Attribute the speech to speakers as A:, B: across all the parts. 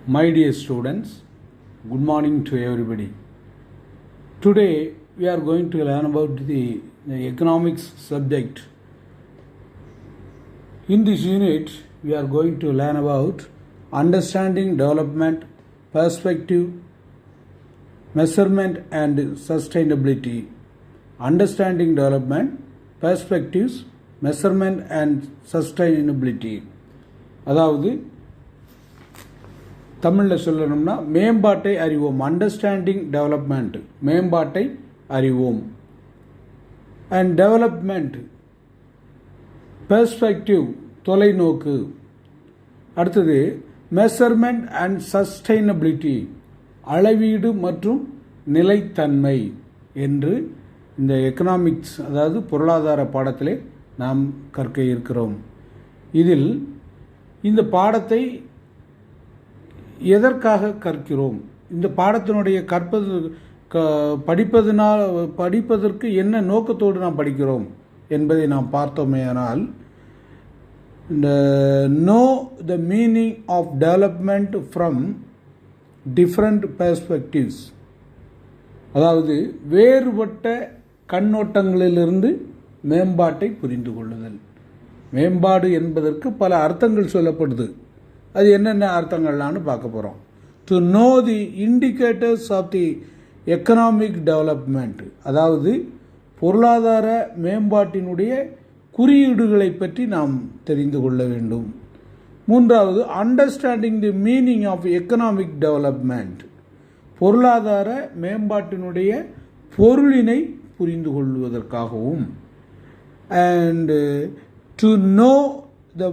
A: My dear students, good morning to everybody. Today we are going to learn about the economics subject. In this unit, we are going to learn about understanding development, perspective, measurement and sustainability. Understanding development, perspectives, measurement and sustainability. அதாவது தமிழில் சொல்லணும்னா மேம்பாட்டை அறிவோம். Understanding development, மேம்பாட்டை அறிவோம். And development, perspective, தொலைநோக்கு. அடுத்தது measurement and sustainability, அளவீடு மற்றும் நிலைத்தன்மை என்று இந்த எக்கனாமிக்ஸ் அதாவது பொருளாதார பாடத்திலே நாம் கற்க இருக்கிறோம். இதில் இந்த பாடத்தை எதற்காக கற்கிறோம், இந்த பாடத்தினுடைய படிப்பதற்கு என்ன நோக்கத்தோடு நாம் படிக்கிறோம் என்பதை நாம் பார்த்தோமேயானால், இந்த know the meaning of development from different perspectives, அதாவது வேறுபட்ட கண்ணோட்டங்களிலிருந்து மேம்பாட்டை புரிந்து கொள்ளுதல். மேம்பாடு என்பதற்கு பல அர்த்தங்கள் சொல்லப்படுது. அது என்னென்ன அர்த்தங்கள்லான்னு பார்க்க போகிறோம். To know the indicators of the economic development, அதாவது பொருளாதார மேம்பாட்டினுடைய குறியீடுகளை பற்றி நாம் தெரிந்து கொள்ள வேண்டும். மூன்றாவது, understanding the meaning of economic development, பொருளாதார மேம்பாட்டினுடைய பொருளினை புரிந்து கொள்வதற்காகவும். And to know the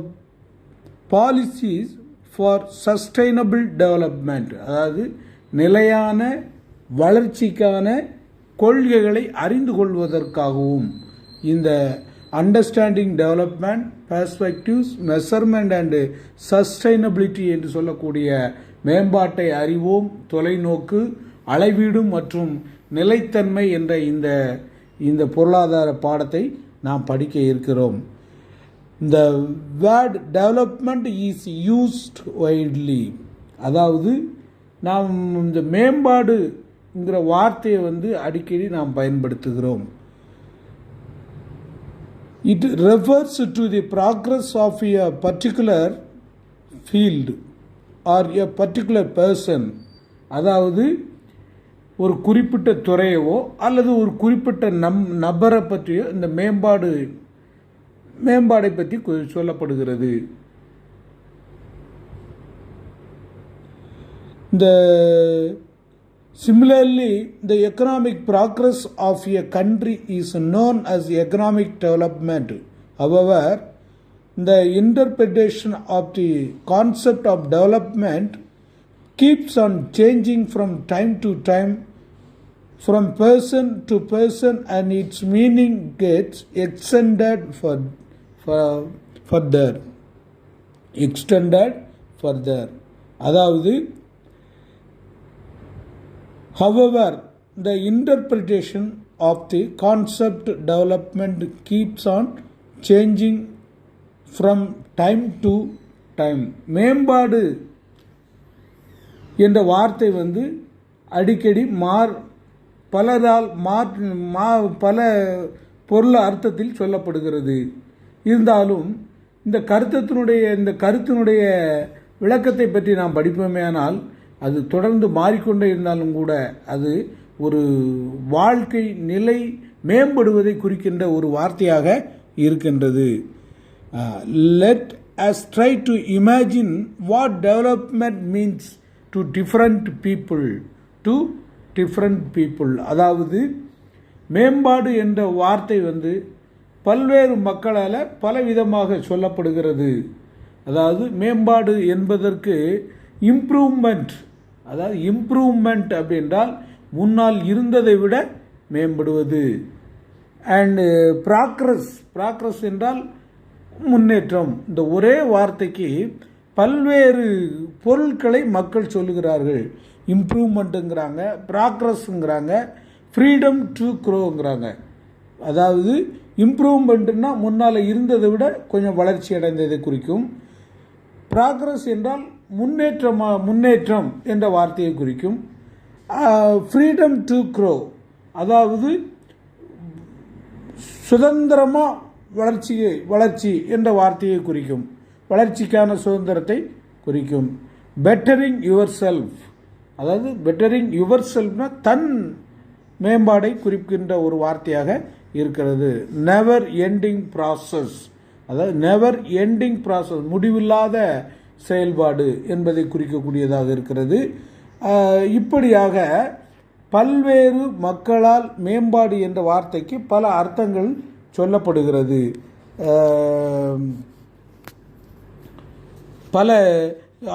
A: policies for sustainable development, அதாவது நிலையான வளர்ச்சிக்கான கொள்கைகளை அறிந்து கொள்வதற்காகவும் இந்த understanding development, perspectives, measurement and sustainability என்று சொல்லக்கூடிய மேம்பாட்டை அறிவோம், தொலைநோக்கு, அளவீடு மற்றும் நிலைத்தன்மை என்ற இந்த பொருளாதார பாடத்தை நாம் படிக்க இருக்கிறோம். The word development is used widely, அதாவது நாம் இந்த மேம்பாடுங்கிற வார்த்தையை அடிக்கடி நாம் பயன்படுத்துகிறோம். It refers to the progress of a particular field or a particular person, அதாவது ஒரு குறிப்பிட்ட துறையவோ அல்லது ஒரு குறிப்பிட்ட நபரை பற்றியோ இந்த மேம்பாடை பற்றி சொல்லப்படுகிறது. Similarly, the economic progress of a country is known as economic development. However, the interpretation of the concept of development keeps on changing from time to time, from person to person, and its meaning gets extended further. அதாவது, however, the interpretation of the concept development keeps on changing from time to time. மேம்பாடு என்ற வார்த்தை அடிக்கடி பலரால் பல பொருள் அர்த்தத்தில் சொல்லப்படுகிறது. இருந்தாலும் இந்த கருத்தினுடைய விளக்கத்தை பற்றி நாம் படிப்போமேயானால் அது தொடர்ந்து மாறிக்கொண்டே இருந்தாலும் கூட அது ஒரு வாழ்க்கை நிலை மேம்படுவதை குறிக்கின்ற ஒரு வார்த்தையாக இருக்கின்றது. Let us try to imagine what development means to different people. அதாவது மேம்பாடு என்ற வார்த்தை பல்வேறு மக்களால் பலவிதமாக சொல்லப்படுகிறது. அதாவது மேம்பாடு என்பதற்கு இம்ப்ரூவ்மெண்ட் அப்படின்றால் முன்னால் இருந்ததை விட மேம்படுவது. அண்டு ப்ராக்ரஸ் என்றால் முன்னேற்றம். இந்த ஒரே வார்த்தைக்கு பல்வேறு பொருட்களை மக்கள் சொல்லுகிறார்கள். இம்ப்ரூவ்மெண்ட்டுங்கிறாங்க, ப்ராக்ரஸ்ங்கிறாங்க, ஃப்ரீடம் டு க்ரோங்கிறாங்க. அதாவது இம்ப்ரூவ்மெண்ட்னா முன்னால் இருந்ததை விட கொஞ்சம் வளர்ச்சி அடைந்ததை குறிக்கும். ப்ராக்ரஸ் என்றால் முன்னேற்றம் என்ற வார்த்தையை குறிக்கும். ஃப்ரீடம் டு க்ரோ, அதாவது சுதந்திரமாக வளர்ச்சி என்ற வார்த்தையை குறிக்கும். வளர்ச்சிக்கான சுதந்திரத்தை குறிக்கும். பெட்டரிங் யுவர் செல்ஃப், அதாவது பெட்டரிங் யுவர் செல்ஃப்னா தன் மேம்பாடை குறிக்கின்ற ஒரு வார்த்தையாக இருக்கிறது. நெவர் எண்டிங் ப்ராசஸ், அதாவது நெவர் எண்டிங் ப்ராசஸ், முடிவில்லாத செயல்பாடு என்பதை குறிக்கக்கூடியதாக இருக்கிறது. இப்படியாக பல்வேறு மக்களால் மேம்பாடு என்ற வார்த்தைக்கு பல அர்த்தங்கள் சொல்லப்படுகிறது.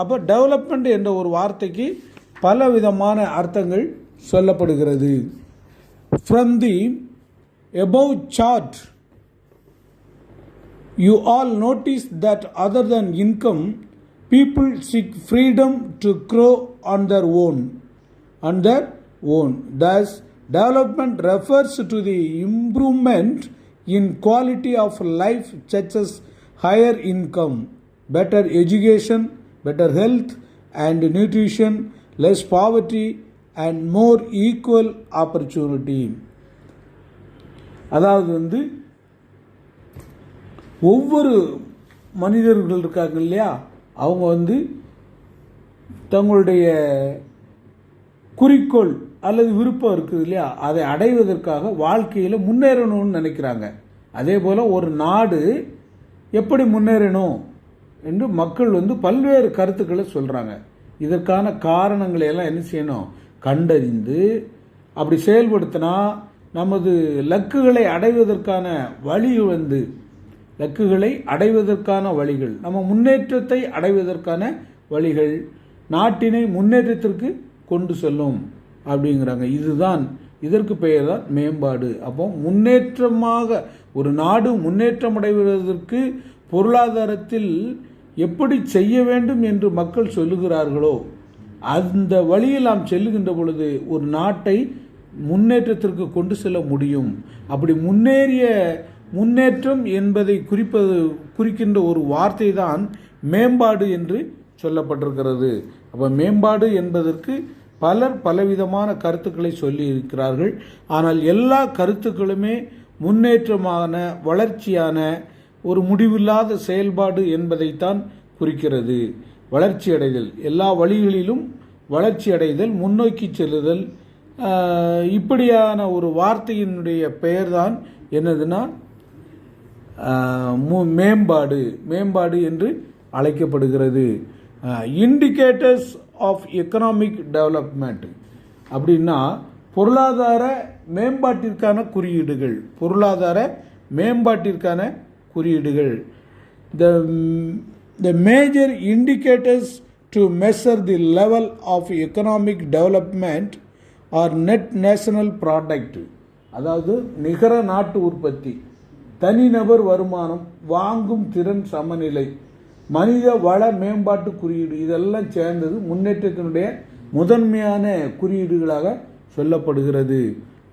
A: அப்போ டெவலப்மெண்ட் என்ற ஒரு வார்த்தைக்கு பல விதமான அர்த்தங்கள் சொல்லப்படுகிறது. From the above chart, you all notice that other than income, people seek freedom to grow on their own. Thus, development refers to the improvement in quality of life, such as higher income, better education, better health and nutrition, less poverty and more equal opportunity. அதாவது ஒவ்வொரு மனிதர்கள் இருக்காங்க இல்லையா, அவங்க தங்களுடைய குறிக்கோள் அல்லது விருப்பம் இருக்குது இல்லையா, அதை அடைவதற்காக வாழ்க்கையில் முன்னேறணும்னு நினைக்கிறாங்க. அதே போல் ஒரு நாடு எப்படி முன்னேறணும் என்று மக்கள் பல்வேறு கருத்துக்களை சொல்கிறாங்க. இதற்கான காரணங்களை எல்லாம் என்ன செய்யணும், கண்டறிந்து அப்படி செயல்படுத்தினா நமது லக்குகளை அடைவதற்கான வழிகள், நம்ம முன்னேற்றத்தை அடைவதற்கான வழிகள் நாட்டினை முன்னேற்றத்திற்கு கொண்டு செல்லும் அப்படிங்கிறாங்க. இதற்கு பெயர் தான் மேம்பாடு. அப்போ முன்னேற்றமாக ஒரு நாடு முன்னேற்றம் அடைவதற்கு பொருளாதாரத்தில் எப்படி செய்ய வேண்டும் என்று மக்கள் சொல்லுகிறார்களோ அந்த வழியில் நாம் செல்லுகின்ற பொழுது ஒரு நாட்டை முன்னேற்றத்திற்கு கொண்டு செல்ல முடியும். அப்படி முன்னேற்றம் என்பதை குறிக்கின்ற ஒரு வார்த்தை தான் மேம்பாடு என்று சொல்லப்பட்டிருக்கிறது. அப்போ மேம்பாடு என்பதற்கு பலர் பலவிதமான கருத்துக்களை சொல்லி இருக்கிறார்கள். ஆனால் எல்லா கருத்துக்களுமே முன்னேற்றமான வளர்ச்சியான ஒரு முடிவில்லாத செயல்பாடு என்பதைத்தான் குறிக்கிறது. வளர்ச்சி அடைதல், எல்லா வழிகளிலும் வளர்ச்சி அடைதல், முன்னோக்கி செல்லுதல், இப்படியான ஒரு வார்த்தையினுடைய பெயர்தான் என்னதுன்னா மேம்பாடு என்று அழைக்கப்படுகிறது. இண்டிகேட்டர்ஸ் ஆஃப் எக்கனாமிக் டெவலப்மெண்ட் அப்படின்னா பொருளாதார மேம்பாட்டிற்கான குறியீடுகள். The major indicators to measure the level of economic development are net national product, அதாவது நிகர நாட்டு உற்பத்தி, தனிநபர் வருமானம், வாங்கும் திறன் சமநிலை, மனித வள மேம்பாட்டு குறியீடு, இதெல்லாம் சேர்ந்தது முன்னேற்றத்தினுடைய முதன்மையான குறியீடுகளாக சொல்லப்படுகிறது.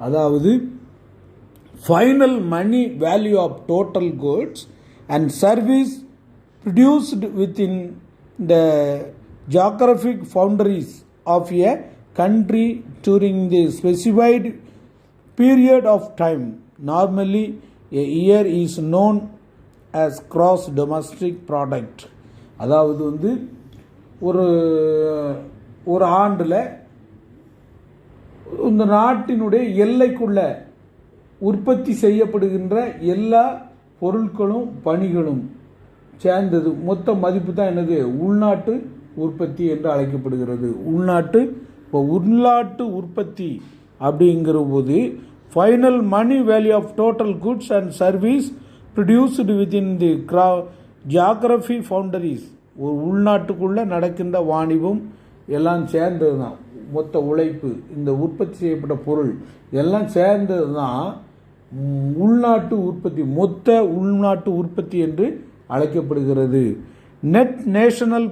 A: அதாவது final money value of total goods and service produced within the geographic boundaries of a country during the specified period of time. Normally, a year is known as gross domestic product. அதாவது ஒரு ஆண்டில் இந்த நாட்டினுடைய எல்லைக்குள்ள உற்பத்தி செய்யப்படுகின்ற எல்லா பொருட்களும் பணிகளும் சேர்ந்தது மொத்த மதிப்பு தான் என்னது, உள்நாட்டு உற்பத்தி என்று அழைக்கப்படுகிறது. உள்நாட்டு உற்பத்தி அப்படிங்கிற போது final money value of total goods and service produced within the geography boundaries, ஒரு உள்நாட்டுக்குள்ளே நடக்கின்ற வாணிபம் எல்லாம் சேர்ந்தது தான் மொத்த உழைப்பு, இந்த உற்பத்தி செய்யப்பட்ட பொருள் எல்லாம் சேர்ந்தது தான் உள்நாட்டு உற்பத்தி, மொத்த உள்நாட்டு உற்பத்தி என்று அழைக்கப்படுகிறது. நெட் நேஷனல்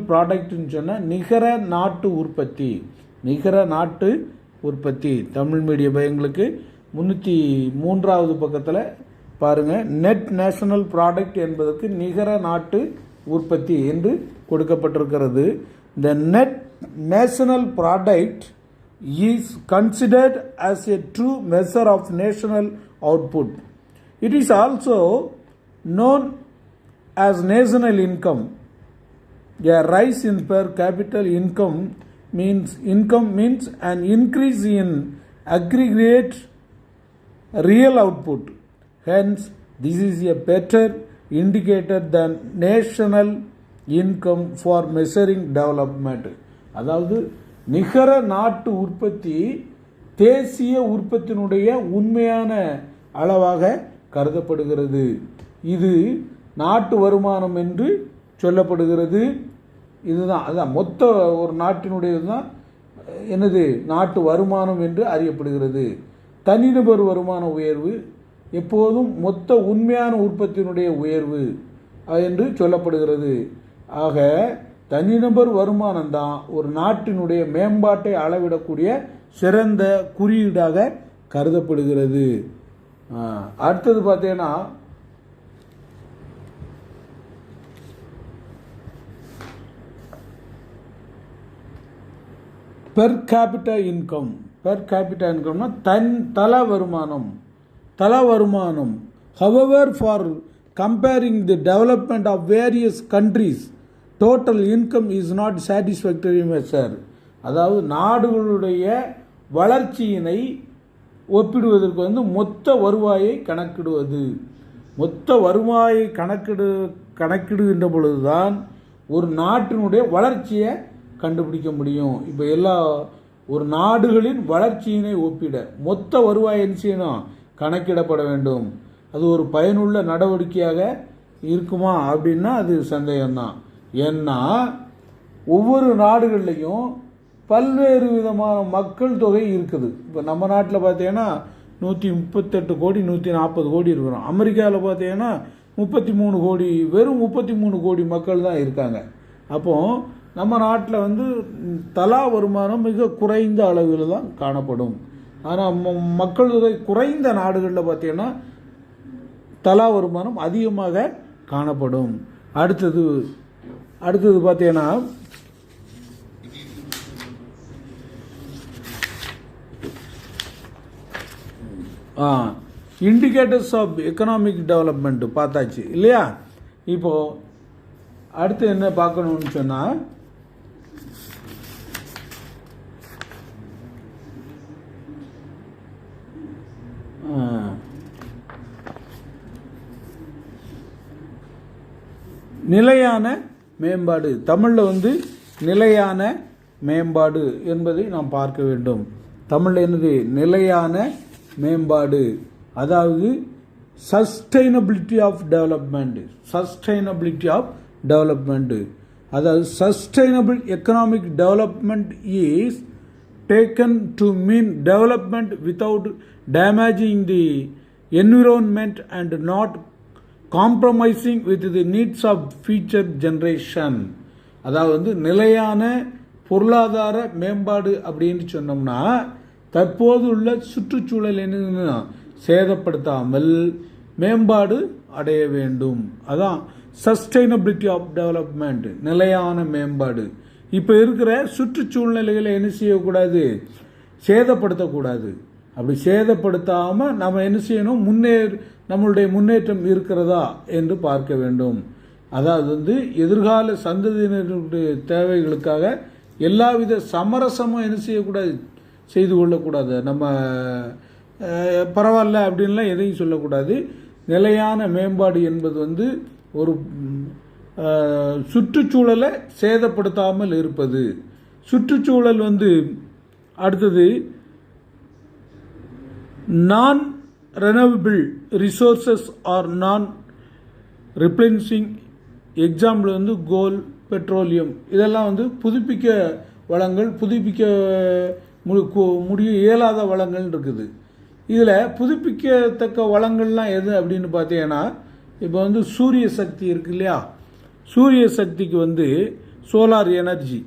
A: ப்ராடக்ட்னு சொன்னால் நிகர நாட்டு உற்பத்தி. தமிழ் மீடிய பையங்களுக்கு 303வது பக்கத்தில் பாருங்கள். நெட் நேஷனல் ப்ராடக்ட் என்பதற்கு நிகர நாட்டு உற்பத்தி என்று கொடுக்கப்பட்டிருக்கிறது. The net national product is considered as a true measure of national output. It is also known as national income. A rise in per capita income means an increase in aggregate real output. Hence, this is a better indicator than national income for measuring development. அதாவது நிகர நாட்டு உற்பத்தி தேசிய உற்பத்தியினுடைய உண்மையான அளவாக கருதப்படுகிறது. இது நாட்டு வருமானம் என்று சொல்லப்படுகிறது. இதுதான் அதான் மொத்த ஒரு நாட்டினுடையது தான் என்னது நாட்டு வருமானம் என்று அறியப்படுகிறது. தனிநபர் வருமான உயர்வு எப்போதும் மொத்த உண்மையான உற்பத்தியினுடைய உயர்வு என்று சொல்லப்படுகிறது. ஆக தனிநபர் வருமானம் தான் ஒரு நாட்டினுடைய மேம்பாட்டை அளவிடக்கூடிய சிறந்த குறியீடாக கருதப்படுகிறது. அடுத்தது பார்த்தீங்கன்னா per capita income. Per capita இன்கம்னா தல வருமானம். However, for comparing the development of various countries, total income is not satisfactory measure. அதாவது நாடுகளுடைய வளர்ச்சியினை ஒப்பிடுவதற்கு மொத்த வருவாயை கணக்கிடுவது. மொத்த வருவாயை கணக்கிடுகின்ற பொழுதுதான் ஒரு நாட்டினுடைய வளர்ச்சியை கண்டுபிடிக்க முடியும். இப்போ எல்லா ஒரு நாடுகளின் வளர்ச்சியினை ஒப்பிட மொத்த வருவாய் என்ன செய்யணும், கணக்கிடப்பட வேண்டும். அது ஒரு பயனுள்ள நடவடிக்கையாக இருக்குமா அப்படின்னா அது சந்தேகம்தான். ஏன்னா ஒவ்வொரு நாடுகள்லையும் பல்வேறு விதமான மக்கள் தொகை இருக்குது. இப்போ நம்ம நாட்டில் பார்த்தீங்கன்னா 138 கோடி 140 கோடி இருக்கிறோம். அமெரிக்காவில் பார்த்தீங்கன்னா 33 கோடி, வெறும் 33 கோடி மக்கள் தான் இருக்காங்க. அப்போ நம்ம நாட்டில் தலா வருமானம் மிக குறைந்த அளவில் தான் காணப்படும். ஆனால் மக்கள் தொகை குறைந்த நாடுகளில் பார்த்தீங்கன்னா தலா வருமானம் அதிகமாக காணப்படும். அடுத்தது பார்த்தீங்கன்னா இண்டிகேட்டர்ஸ் ஆஃப் எக்கனாமிக் டெவலப்மெண்ட் பார்த்தாச்சு இல்லையா. இப்போ அடுத்து என்ன பார்க்கணும்னு சொன்னால் நிலையான மேம்பாடு. தமிழில் நிலையான மேம்பாடு என்பதை நாம் பார்க்க வேண்டும். தமிழில் என்னது நிலையான மேம்பாடு, அதாவது சஸ்டைனபிலிட்டி ஆஃப் டெவலப்மெண்ட். அதாவது sustainable economic development is taken to mean development without damaging the environment and not compromising with the needs of future generation. அதாவது நிலையான பொருளாதார மேம்பாடு அப்படின்னு சொன்னோம்னா தற்போது உள்ள சுற்றுச்சூழல் என்ன சேதப்படுத்தாமல் மேம்பாடு அடைய வேண்டும். அதான் சஸ்டைனபிலிட்டி ஆஃப் டெவலப்மெண்ட், நிலையான மேம்பாடு. இப்போ இருக்கிற சுற்றுச்சூழ்நிலைகளை என்ன செய்யக்கூடாது, சேதப்படுத்தக்கூடாது. அப்படி சேதப்படுத்தாமல் நம்ம என்ன செய்யணும், நம்மளுடைய முன்னேற்றம் இருக்கிறதா என்று பார்க்க வேண்டும். அதாவது எதிர்கால சந்ததியினருடைய தேவைகளுக்காக எல்லாவித சமரசமும் என்ன செய்யக்கூடாது, செய்து கொள்ளக்கூடாது. நம்ம பரவாயில்ல அப்படின்லாம் எதையும் சொல்லக்கூடாது. நிலையான மேம்பாடு என்பது ஒரு சுற்றுச்சூழலை சேதப்படுத்தாமல் இருப்பது. சுற்றுச்சூழல் அடுத்தது நான் ரெனவபிள் ரிசோர்சஸ் ஆர் நான் ரிப்ளெனிஷிங். எக்ஸாம்பிள் கோல், பெட்ரோலியம், இதெல்லாம் புதுப்பிக்க வளங்கள், புதுப்பிக்க இயலாத வளங்கள் இருக்குது. இதில் புதுப்பிக்கத்தக்க வளங்கள்லாம் எது அப்படின்னு பார்த்தீங்கன்னா, இப்போ சூரிய சக்தி இருக்கு இல்லையா, சூரிய சக்திக்கு சோலார் எனர்ஜி,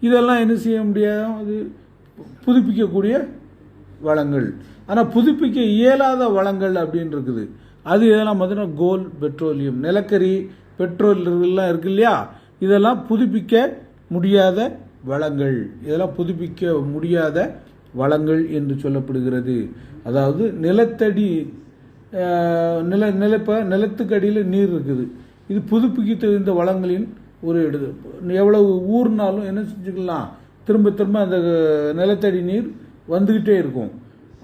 A: இதெல்லாம் என்ன செய்ய முடியாது, அது புதுப்பிக்கக்கூடிய வளங்கள். ஆனால் புதுப்பிக்க இயலாத வளங்கள் அப்படின்னு இருக்குது. அது இதெல்லாம் பார்த்தீங்கன்னா கோல், பெட்ரோலியம், நிலக்கரி, பெட்ரோல் எல்லாம் இருக்கு இல்லையா, இதெல்லாம் புதுப்பிக்க முடியாத வளங்கள், இதெல்லாம் புதுப்பிக்க முடியாத வளங்கள் என்று சொல்லப்படுகிறது. அதாவது நிலத்தடி நிலத்துக்கு அடியில் நீர் இருக்குது, இது புதுப்பிக்க தெரிந்த வளங்களின் ஒரு எவ்வளவு ஊர்னாலும் என்ன செஞ்சுக்கலாம், திரும்ப திரும்ப அந்த நிலத்தடி நீர் வந்துக்கிட்டே இருக்கும்.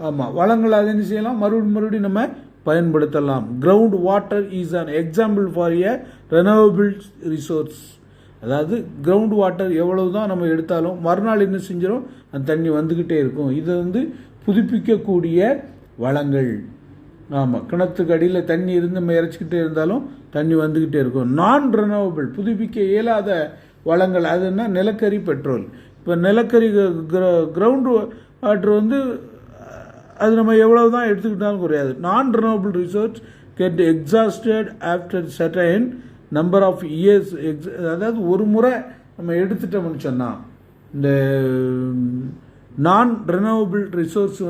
A: ஆமாம், வளங்கள் அதை என்ன செய்யலாம், மறுபடியும் நம்ம பயன்படுத்தலாம். Ground water is an example for a renewable resource. அதாவது கிரவுண்ட் வாட்டர் எவ்வளவு தான் நம்ம எடுத்தாலும் மறுநாள் என்ன செஞ்சிடும், அந்த தண்ணி வந்துக்கிட்டே இருக்கும். இது புதுப்பிக்கக்கூடிய வளங்கள். ஆமாம், கிணத்துக்கு அடியில் தண்ணி இருந்து நம்ம இறைச்சிக்கிட்டே இருந்தாலும் தண்ணி வந்துக்கிட்டே இருக்கும். நான் ரெனவபிள், புதுப்பிக்க இயலாத வளங்கள், அதுன்னா நிலக்கரி, பெட்ரோல். இப்போ நிலக்கரி கிரவுண்ட் வாட்டர் அது நம்ம எவ்வளவு தான் எடுத்துக்கிட்டாலும் குறையாது. Non renewable resource get exhausted after certain number of years. அதாவது ஒரு முறை நம்ம எடுத்துட்டோம்னு சொன்னால், இந்த நான் ரெனவபிள் ரிசோர்ஸ்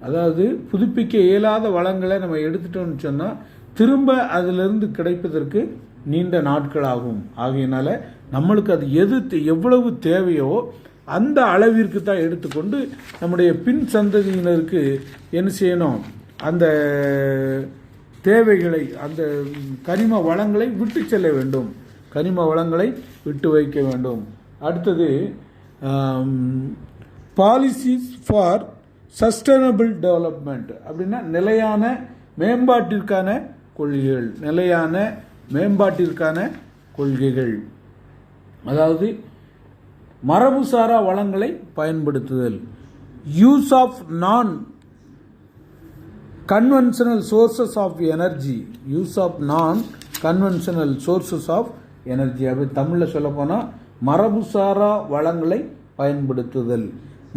A: அதாவது புதுப்பிக்க இயலாத வளங்களை நம்ம எடுத்துட்டோம்னு சொன்னால் திரும்ப அதிலிருந்து கிடைப்பதற்கு நீண்ட நாட்கள் ஆகும். ஆகையினால நம்மளுக்கு அது எவ்வளவு தேவையோ அந்த அளவிற்கு தான் எடுத்துக்கொண்டு நம்முடைய பின் சந்ததியினருக்கு என்ன செய்யணும், அந்த தேவைகளை, அந்த கனிம வளங்களை விட்டு செல்ல வேண்டும், கனிம வளங்களை விட்டு வைக்க வேண்டும். அடுத்தது பாலிசிஸ் ஃபார் சஸ்டைனபிள் டெவலப்மெண்ட். அப்படின்னா நிலையான மேம்பாட்டிற்கான கொள்கைகள், நிலையான மேம்பாட்டிற்கான கொள்கைகள். அதாவது மரபுசாரா வளங்களை பயன்படுத்துதல். Use of non conventional sources of energy. Use of non conventional sources of energy. அப்படி தமிழில் சொல்ல போனால் மரபுசாரா வளங்களை பயன்படுத்துதல்.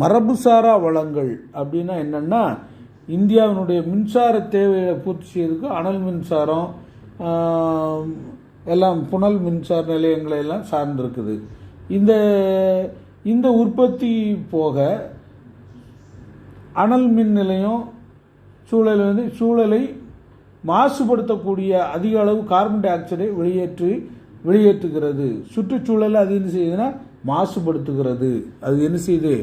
A: மரபுசாரா வளங்கள் அப்படின்னா என்னென்னா, இந்தியாவினுடைய மின்சார தேவையை பூர்த்தி செய்யறதுக்கு அனல் மின்சாரம் எல்லாம் புனல் மின்சார நிலையங்களை எல்லாம் சார்ந்திருக்குது. இந்த உற்பத்தி போக அனல் மின் நிலையம் சூழலை மாசுபடுத்தக்கூடிய அதிக அளவு கார்பன் டை ஆக்சைடை வெளியேற்றுகிறது. சுற்றுச்சூழலை அது என்ன செய்யுதுன்னா மாசுபடுத்துகிறது. அது என்ன செய்யுது,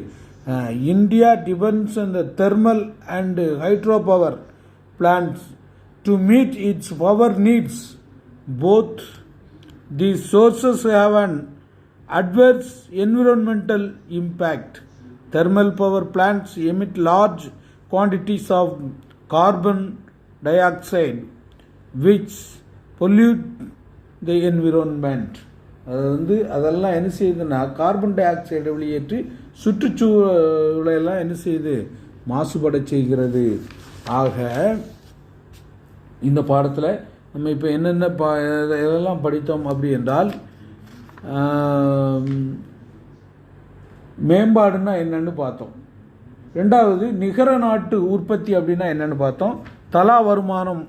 A: India depends on the thermal and hydro power plants to meet it's power needs. Both the sources have an adverse environmental impact. Thermal power plants emit large quantities of carbon dioxide which pollute the environment. அதெல்லாம் என்ன செய்யுதுன்னா carbon tie ஆக்சைடை வெளியேற்றி சுற்றுச்சூழலெல்லாம் என்ன செய்யுது, மாசுபட செய்கிறது. ஆக இந்த பாடத்தில் நம்ம இப்போ என்னென்ன இதெல்லாம் படித்தோம் அப்படி என்றால், மேம்பாடுன்னா என்னன்னு பார்த்தோம். ரெண்டாவது நிகர நாட்டு உற்பத்தி அப்படின்னா என்னன்னு பார்த்தோம். தலா வருமானம்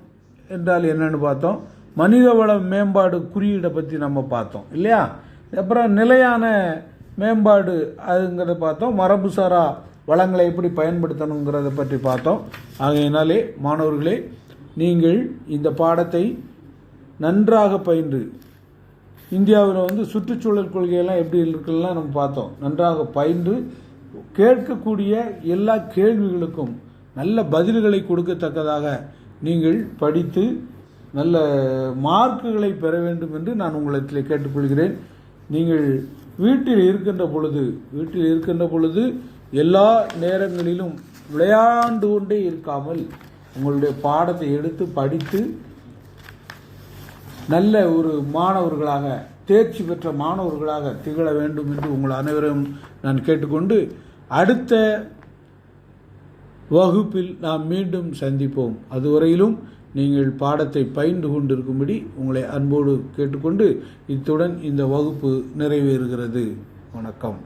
A: என்றால் என்னன்னு பார்த்தோம். மனிதவள மேம்பாடு குறியீடை பற்றி நம்ம பார்த்தோம் இல்லையா. அப்புறம் நிலையான மேம்பாடு அதுங்கிறத பார்த்தோம். மரபுசாரா வளங்களை எப்படி பயன்படுத்தணுங்கிறத பற்றி பார்த்தோம். ஆகையினாலே மாணவர்களே, நீங்கள் இந்த பாடத்தை நன்றாக பயின்று, இந்தியாவில் சுற்றுச்சூழல் கொள்கையெல்லாம் எப்படி இருக்கலாம் நம்ம பார்த்தோம். நன்றாக பயின்று கேட்கக்கூடிய எல்லா கேள்விகளுக்கும் நல்ல பதில்களை கொடுக்கத்தக்கதாக நீங்கள் படித்து நல்ல மார்க்குகளை பெற வேண்டும் என்று நான் உங்களிடத்தில் கேட்டுக்கொள்கிறேன். நீங்கள் வீட்டில் இருக்கின்ற பொழுது எல்லா நேரங்களிலும் விளையாண்டு கொண்டே இருக்காமல் உங்களுடைய பாடத்தை எடுத்து படித்து நல்ல ஒரு மாணவர்களாக, தேர்ச்சி பெற்ற மாணவர்களாக திகழ வேண்டும் என்று உங்கள் அனைவரும் நான் கேட்டுக்கொண்டு, அடுத்த வகுப்பில் நாம் மீண்டும் சந்திப்போம். அதுவரையிலும் நீங்கள் பாடத்தை பயின்று கொண்டிருக்கும்படி உங்களை அன்போடு கேட்டுக்கொண்டு இத்துடன் இந்த வகுப்பு நிறைவேறுகிறது. வணக்கம்.